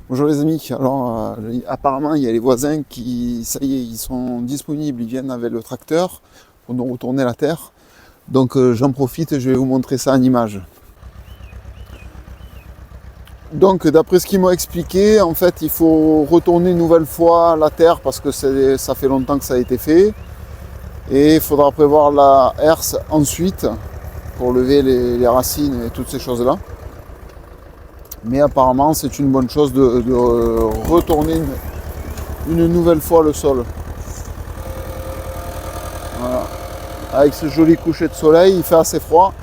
Bonjour les amis, alors apparemment il y a les voisins qui, ça y est, ils sont disponibles, ils viennent avec le tracteur pour nous retourner la terre. Donc j'en profite, je vais vous montrer ça en image. Donc d'après ce qu'ils m'ont expliqué, en fait il faut retourner une nouvelle fois la terre parce que ça fait longtemps que ça a été fait. Et il faudra prévoir la herse ensuite pour lever les racines et toutes ces choses-là. Mais apparemment c'est une bonne chose de retourner une nouvelle fois le sol. Voilà. Avec ce joli coucher de soleil, il fait assez froid.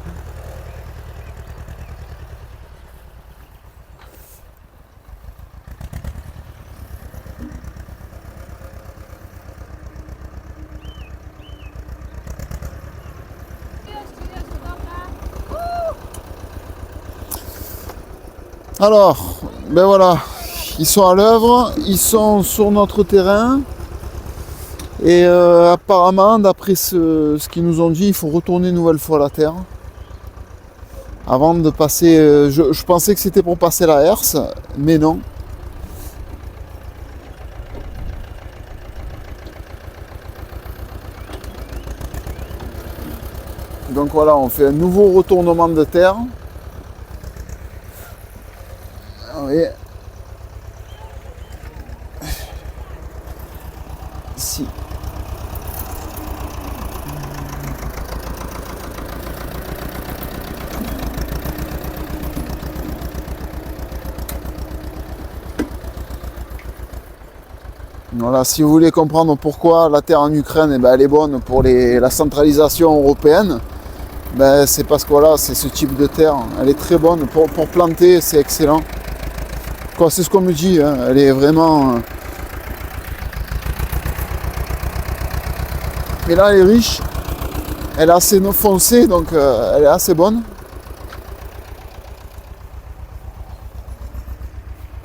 Alors, ben voilà, ils sont à l'œuvre, ils sont sur notre terrain. Et apparemment, d'après ce qu'ils nous ont dit, il faut retourner une nouvelle fois la terre. Avant de passer, je pensais que c'était pour passer la herse, mais non. Donc voilà, on fait un nouveau retournement de terre. Vous voyez. Ici. Voilà, si vous voulez comprendre pourquoi la terre en Ukraine, eh ben, elle est bonne pour la centralisation européenne, ben, c'est parce que voilà, c'est ce type de terre, elle est très bonne pour planter, c'est excellent. C'est ce qu'on me dit, hein, elle est vraiment... Mais là, elle est riche, elle est assez foncée, donc elle est assez bonne.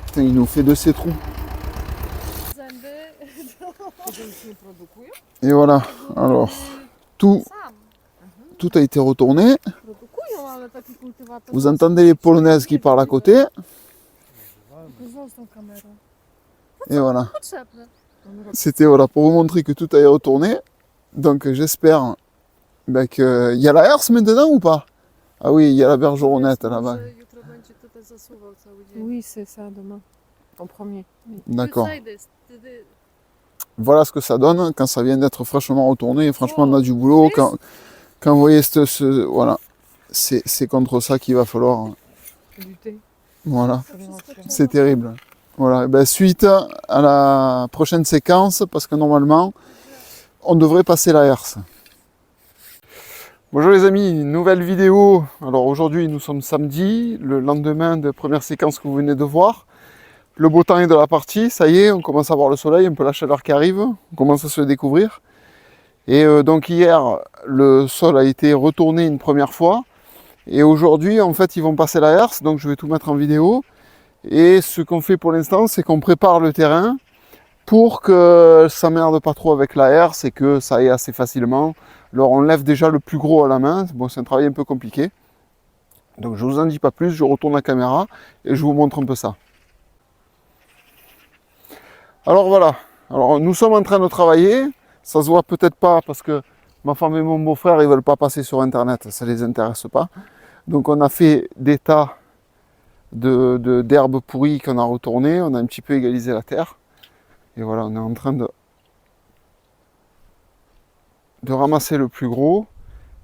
Putain, il nous fait de ces trous. Et voilà, alors, tout a été retourné. Vous entendez les polonaises qui parlent à côté. Et voilà. C'était voilà, pour vous montrer que tout a été retourné. Donc j'espère ben, qu'il y a la herse maintenant ou pas? Ah oui, il y a la bergeronnette là-bas. Oui, c'est ça, demain, en premier. D'accord. Voilà ce que ça donne quand ça vient d'être fraîchement retourné. Franchement, on a du boulot. Quand vous voyez voilà, c'est contre ça qu'il va falloir lutter. Voilà, c'est terrible. Voilà, ben, suite à la prochaine séquence, parce que normalement, on devrait passer la herse. Bonjour les amis, nouvelle vidéo. Alors aujourd'hui, nous sommes samedi, le lendemain de première séquence que vous venez de voir. Le beau temps est de la partie, ça y est, on commence à voir le soleil, un peu la chaleur qui arrive, on commence à se découvrir. Et donc hier, le sol a été retourné une première fois. Et aujourd'hui, en fait, ils vont passer la herse, donc je vais tout mettre en vidéo. Et ce qu'on fait pour l'instant, c'est qu'on prépare le terrain pour que ça merde pas trop avec la herse et que ça aille assez facilement. Alors on lève déjà le plus gros à la main, bon c'est un travail un peu compliqué. Donc je vous en dis pas plus, je retourne la caméra et je vous montre un peu ça. Alors voilà, alors nous sommes en train de travailler, ça se voit peut-être pas parce que ma femme et mon beau-frère ils veulent pas passer sur internet, ça les intéresse pas. Donc on a fait des tas d'herbes pourries qu'on a retournées, on a un petit peu égalisé la terre. Et voilà, on est en train de ramasser le plus gros.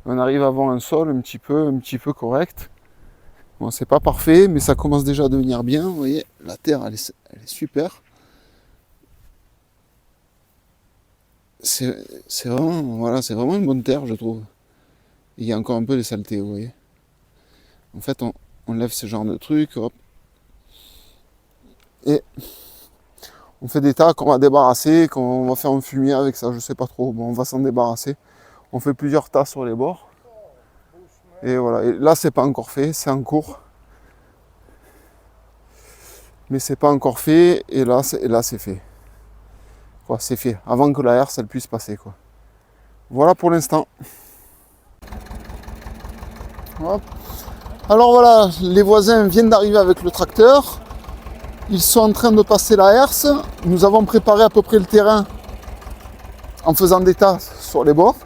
On arrive à avoir un sol un petit peu correct. Bon, c'est pas parfait, mais ça commence déjà à devenir bien. Vous voyez, la terre, elle est super. C'est vraiment, voilà, c'est vraiment une bonne terre, je trouve. Et il y a encore un peu de saleté, vous voyez. En fait, on lève ce genre de trucs, hop. Et on fait des tas qu'on va débarrasser, qu'on va faire un fumier avec ça, je sais pas trop. Bon, on va s'en débarrasser. On fait plusieurs tas sur les bords. Et voilà. Et là, c'est pas encore fait, c'est en cours. Mais c'est pas encore fait. Et là, c'est fait. Quoi, c'est fait. Avant que la herse, elle puisse passer, quoi. Voilà pour l'instant. Alors voilà, les voisins viennent d'arriver avec le tracteur. Ils sont en train de passer la herse. Nous avons préparé à peu près le terrain en faisant des tas sur les bords.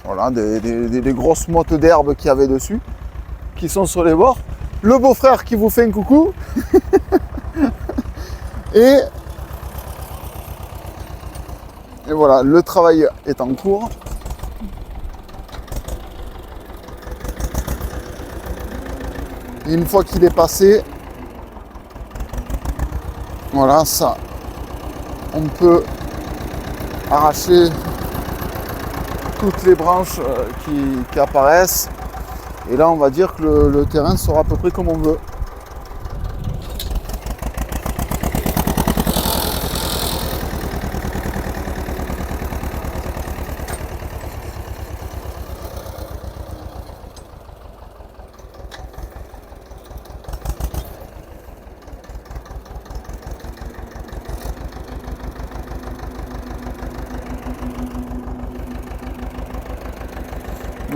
Voilà, des grosses mottes d'herbe qu'il y avait dessus, qui sont sur les bords. Le beau-frère qui vous fait un coucou. Et voilà, le travail est en cours. Et une fois qu'il est passé, voilà, ça, on peut arracher toutes les branches qui apparaissent. Et là, on va dire que le terrain sera à peu près comme on veut.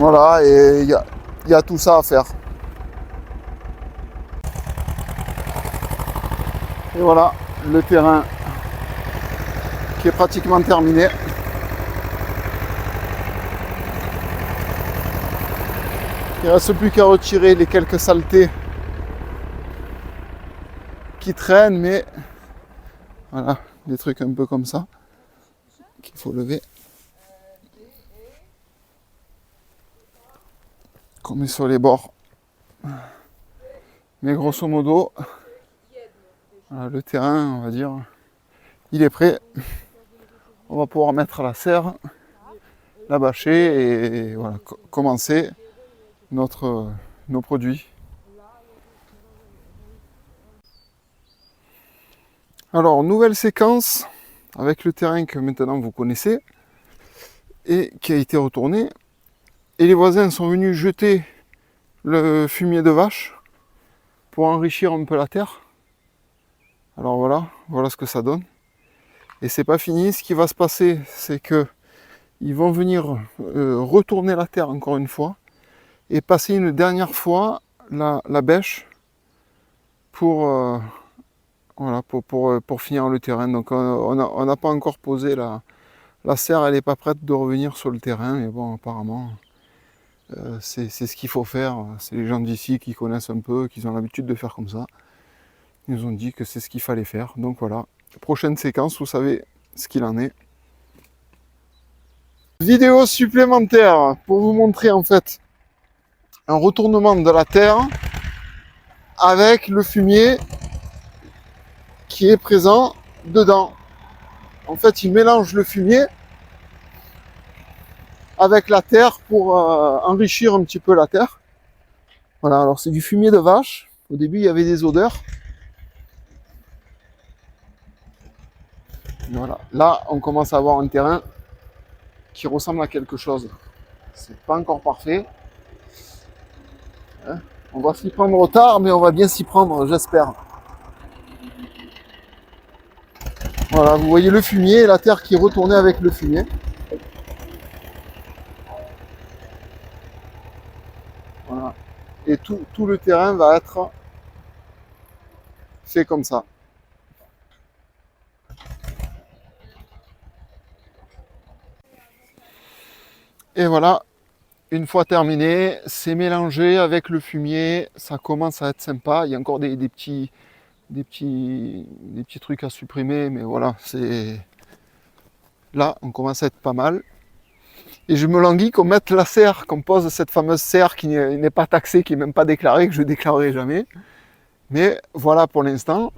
Voilà, et il y a tout ça à faire. Et voilà, le terrain qui est pratiquement terminé. Il ne reste plus qu'à retirer les quelques saletés qui traînent, mais voilà, des trucs un peu comme ça qu'il faut lever. Qu'on met sur les bords. Mais grosso modo, voilà, le terrain, on va dire, il est prêt. On va pouvoir mettre la serre, la bâcher et voilà, commencer nos produits. Alors, nouvelle séquence avec le terrain que maintenant vous connaissez et qui a été retourné. Et les voisins sont venus jeter le fumier de vache pour enrichir un peu la terre. Alors voilà ce que ça donne. Et c'est pas fini. Ce qui va se passer, c'est que ils vont venir retourner la terre encore une fois et passer une dernière fois la bêche pour finir le terrain. Donc on n'a pas encore posé la serre, elle n'est pas prête de revenir sur le terrain, mais bon, apparemment c'est ce qu'il faut faire. C'est les gens d'ici qui connaissent un peu, qui ont l'habitude de faire comme ça. Ils nous ont dit que c'est ce qu'il fallait faire. Donc voilà, prochaine séquence, vous savez ce qu'il en est. Vidéo supplémentaire pour vous montrer en fait un retournement de la terre avec le fumier qui est présent dedans. En fait, il mélange le fumier avec la terre pour enrichir un petit peu la terre. Voilà, alors c'est du fumier de vache. Au début, il y avait des odeurs. Voilà, là, on commence à avoir un terrain qui ressemble à quelque chose. C'est pas encore parfait. Hein, on va s'y prendre au tard, mais on va bien s'y prendre, j'espère. Voilà, vous voyez le fumier, la terre qui est retournée avec le fumier. Voilà. Et tout le terrain va être fait comme ça. Et voilà, une fois terminé, c'est mélangé avec le fumier, ça commence à être sympa. Il y a encore des petits trucs à supprimer, mais voilà, c'est là, on commence à être pas mal. Et je me languis qu'on mette la serre, qu'on pose cette fameuse serre qui n'est pas taxée, qui n'est même pas déclarée, que je ne déclarerai jamais. Mais voilà pour l'instant.